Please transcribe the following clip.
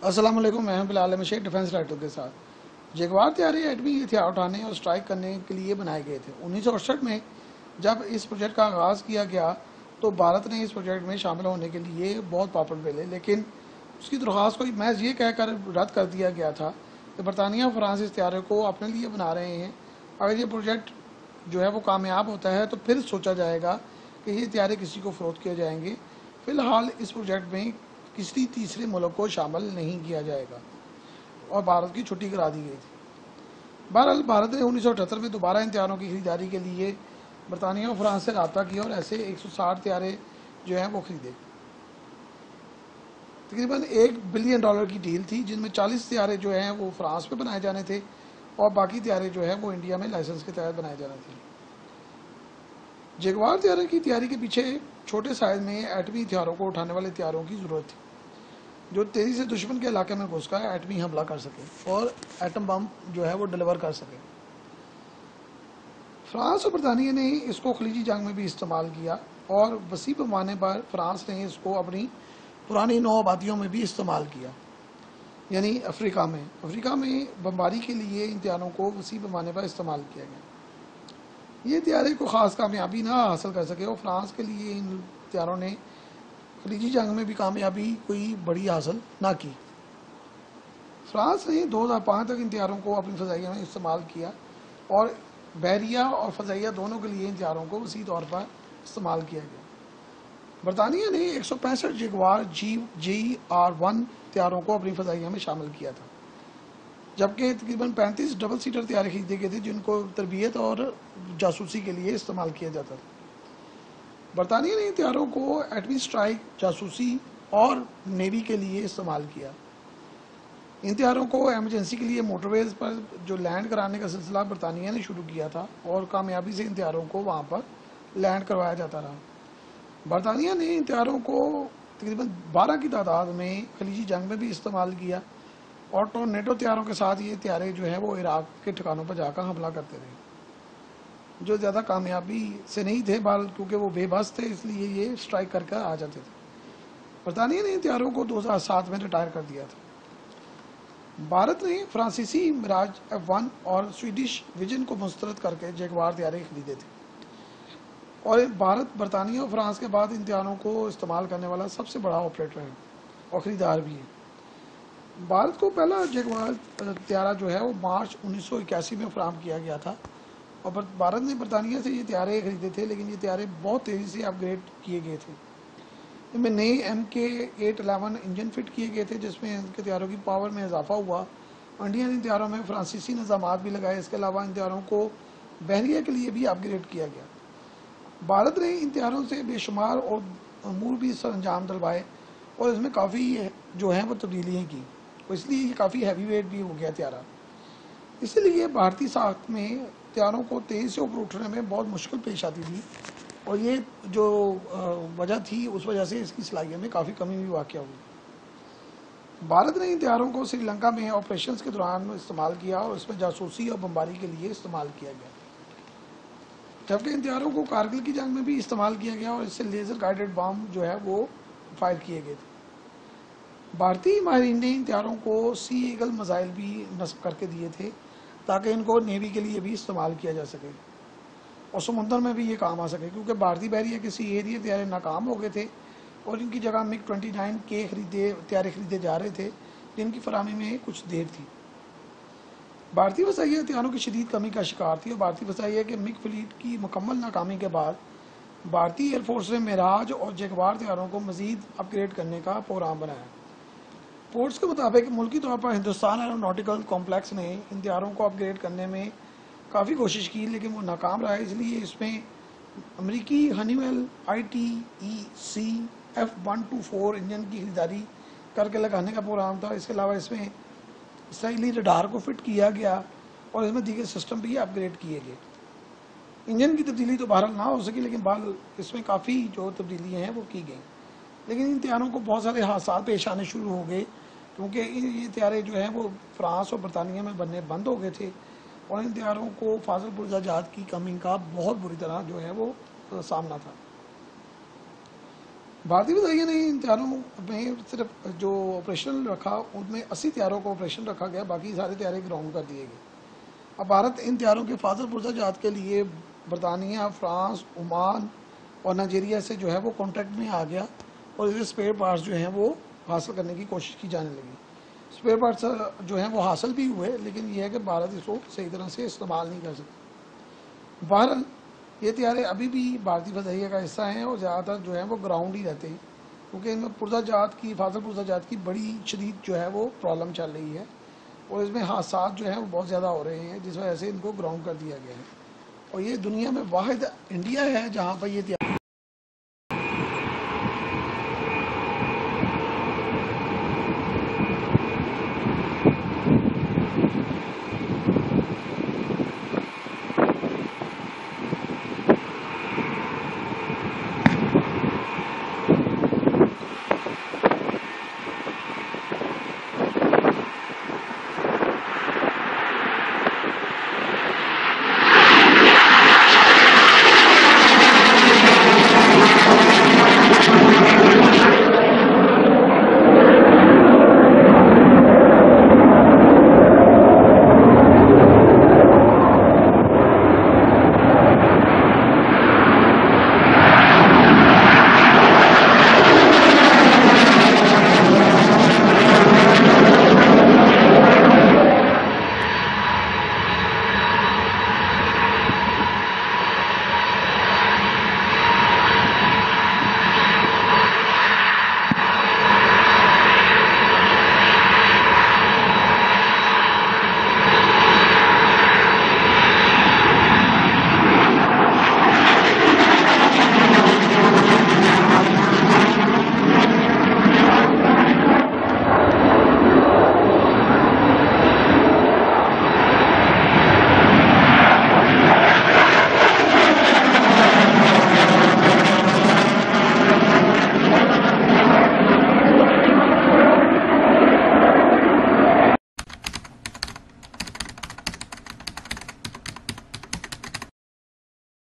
अस्सलाम वालेकुम, मैं हूं बिलाल अहमद शेख डिफेंस राइटर के साथ। जगवार तैयारी एटमी हथियार उठाने और स्ट्राइक करने के लिए बनाए गए थे। 1968 में जब इस प्रोजेक्ट का आगाज़ किया गया तो भारत ने इस प्रोजेक्ट में शामिल होने के लिए बहुत पापड़ बेले, लेकिन उसकी दरख्वास्त को महज ये कहकर रद्द कर दिया गया था कि बरतानिया और फ्रांस इस तैयारे को अपने लिए बना रहे हैं। अगर ये प्रोजेक्ट जो है वो कामयाब होता है तो फिर सोचा जाएगा कि ये तैयारे किसी को फ़रोख्त किए जाएंगे। फ़िलहाल इस प्रोजेक्ट में किसी तीसरे मुल्क को शामिल नहीं किया जाएगा और भारत की छुट्टी करा दी गई थी। बहरहाल भारत ने 1978 में दोबारा इन तैयारों की खरीदारी के लिए बरतानिया और फ्रांस से रब्ता किया और ऐसे 160 तैयारे जो हैं वो खरीदे। तकरीबन $1 बिलियन की डील थी, जिनमें 40 तैयारे जो हैं वो फ्रांस में बनाए जाने थे और बाकी तैयारे जो है वो इंडिया में लाइसेंस के तहत बनाए जाने थे। जगवार तैयारे की तैयारी के पीछे छोटे साइज में एटमी हथियारों को उठाने वाले तैयारों की ज़रूरत थी जो तेजी से दुश्मन के इलाके में घुसकर एटमी हमला कर सके और एटम बम जो है वो डिलीवर कर सके। फ्रांस और बरतानिया ने इसको खलीजी जंग में भी इस्तेमाल किया और वसी पैमाने पर फ्रांस ने इसको अपनी पुरानी नौ आबादियों में भी इस्तेमाल किया, यानी अफ्रीका में बमबारी के लिए इन तैयारों को वसी पैमाने पर इस्तेमाल किया गया। ये तैयारे को ख़ास कामयाबी ना हासिल कर सके और फ्रांस के लिए इन तैयारों ने खलीजी जंग में भी कामयाबी कोई बड़ी हासिल ना की। फ्रांस ने 2005 तक इन तैयारों को अपनी फ़ज़ाइया में इस्तेमाल किया और बहरिया और फ़ज़ाइया दोनों के लिए इन तैयारों को वसी तौर पर इस्तेमाल किया गया। बरतानिया ने 165 जगवार GR-1 तैयारों को अपनी फ़ज़ाइया में शामिल किया था, जबकि तकरीबन 35 डबल सीटर तैयारे खरीदे गए थे जिनको तरबियत और जासूसी के लिए इस्तेमाल किया जाता था। बरतानिया ने तैयारों को एटमी स्ट्राइक, जासूसी और नेवी के लिए इस्तेमाल किया। इन तैयारों को एमरजेंसी के लिए मोटरवेज पर जो लैंड कराने का सिलसिला बरतानिया ने शुरू किया था और कामयाबी से इन तैयारों को वहाँ पर लैंड करवाया जाता रहा। बरतानिया ने इन तैयारों को तकरीबन 12 की तादाद में खलीजी जंग में भी इस्तेमाल किया और टोर्नेडो तैयारों के साथ ये तैयारे जो हैं वो इराक के ठिकानों पर जाकर हमला करते रहे, जो ज़्यादा कामयाबी से नहीं थे क्योंकि वो बेबस थे, इसलिए ये स्ट्राइक करके आ जाते थे। बरतानिया ने इन तैयारों को 2007 में रिटायर कर दिया था। भारत ने फ्रांसीसी मिराज F1 और स्वीडिश विजन को मुस्तरद करके जगवार तैयारे खरीदे थे और भारत बरतानिया और फ्रांस के बाद इन तैयारों को इस्तेमाल करने वाला सबसे बड़ा ऑपरेटर है और ख़रीदार भी है। भारत को पहला जगवार तैयारा जो है वो मार्च 1981 में फराहम किया गया था और भारत ने बरतानिया से ये तैयारे खरीदे थे, लेकिन ये तैयारे बहुत तेज़ी से अपग्रेड किए गए थे। इनमें नए MK811 इंजन फिट किए गए थे जिसमें इनके तैयारों की पावर में इजाफा हुआ। इंडियन इन तैयारों में फ्रांसीसी निज़ामात भी लगाए। इसके अलावा इन तैयारों को बहरिया के लिए भी अपग्रेड किया गया। भारत ने इन तैयारों से बेशुमार और अमूर भी सरंजाम डलवाए और इसमें काफ़ी जो हैं वो तब्दीलियाँ की, तो इसलिए ये काफ़ी हैवी वेट भी हो गया तैयारा। इसलिए भारतीय साख में तैयारों को तेज़ी से ऊपर उठने में बहुत मुश्किल पेश आती थी और ये जो वजह थी उस वजह से इसकी सलाहियत में काफ़ी कमी भी वाक़या हुई। भारत ने इन तैयारों को श्रीलंका में ऑपरेशंस के दौरान इस्तेमाल किया और इसमें जासूसी और बमबारी के लिए इस्तेमाल किया गया, जबकि इन तैयारों को कारगिल की जंग में भी इस्तेमाल किया गया और इससे लेज़र गाइडेड बम जो है वो फायर किए गए थे। भारतीय माहिरीन ने इन तैयारों को सी ईगल मिसाइल भी नस्ब करके दिए थे ताकि इनको नेवी के लिए भी इस्तेमाल किया जा सके और समुद्र में भी ये काम आ सके, क्योंकि भारतीय बहरिया के सी तैयारे नाकाम हो गए थे और इनकी जगह MiG-29 के तैयारे खरीदे जा रहे थे जिनकी फराहमी में कुछ देर थी। भारतीय फ़ज़ाइया हथियारों की शदीद कमी का शिकार थी और भारतीय फ़ज़ाइया के मिग फ्लीट की मुकम्मल नाकामी के बाद भारतीय एयरफोर्स ने मिराज और जगवार तैयारों को मज़ीद अपग्रेड करने का प्रोग्राम बनाया। रिपोर्ट्स के मुताबिक मुल्की तौर पर हिंदुस्तान एरोनॉटिकल कॉम्प्लेक्स ने इन तैयारों को अपग्रेड करने में काफ़ी कोशिश की, लेकिन वो नाकाम रहा। इसलिए इसमें अमरीकी हनीवेल ITEC F124 इंजन की खरीदारी करके लगाने का प्रोग्राम था। इसके अलावा इसमें इसराइली रडार को फिट किया गया और इसमें दीगर सिस्टम भी अपग्रेड किए गए। इंजन की तब्दीली तो बहरहाल ना हो सकी, लेकिन बहरहाल इसमें काफ़ी जो तब्दीलियाँ हैं वो की गई। लेकिन इन तैयारों को बहुत सारे हादसा पेश आने शुरू हो गए क्योंकि ये तैयारे जो हैं वो फ्रांस और बरतानिया में बनने बंद हो गए थे और इन तैयारों को फाजिल पुर्जाजात की कमी का बहुत बुरी तरह जो है वो सामना था। भारतीय बटालियन ने इन तैयारों में सिर्फ जो ऑपरेशन रखा उनमें 80 तैयारों को ऑपरेशन रखा गया, बाकी सारे तैयारे ग्राउंड कर दिए गए। अब भारत इन तैयारों के हिफाजत पुरजात के लिए बरतानिया, फ्रांस, ओमान और नाइजीरिया से जो है वो कॉन्ट्रैक्ट में आ गया और इसके स्पेयर पार्ट्स जो हैं वो हासिल करने की कोशिश की जाने लगी। स्पेयर पार्ट्स जो हैं वो हासिल भी हुए, लेकिन यह है कि भारत इसको सही तरह से इस्तेमाल नहीं कर सकता। बहरहाल ये तैयारे अभी भी भारतीय फजाइया का हिस्सा हैं और ज़्यादातर जो है वो ग्राउंड ही रहते हैं, क्योंकि इनमें पुरजात की हिफाजत पुरजात की बड़ी शदीद जो है वो प्रॉब्लम चल रही है और इसमें हादसा जो हैं वो बहुत ज़्यादा हो रहे हैं, जिस वजह से इनको ग्राउंड कर दिया गया है। और ये दुनिया में वाहिद इंडिया है जहाँ पर ये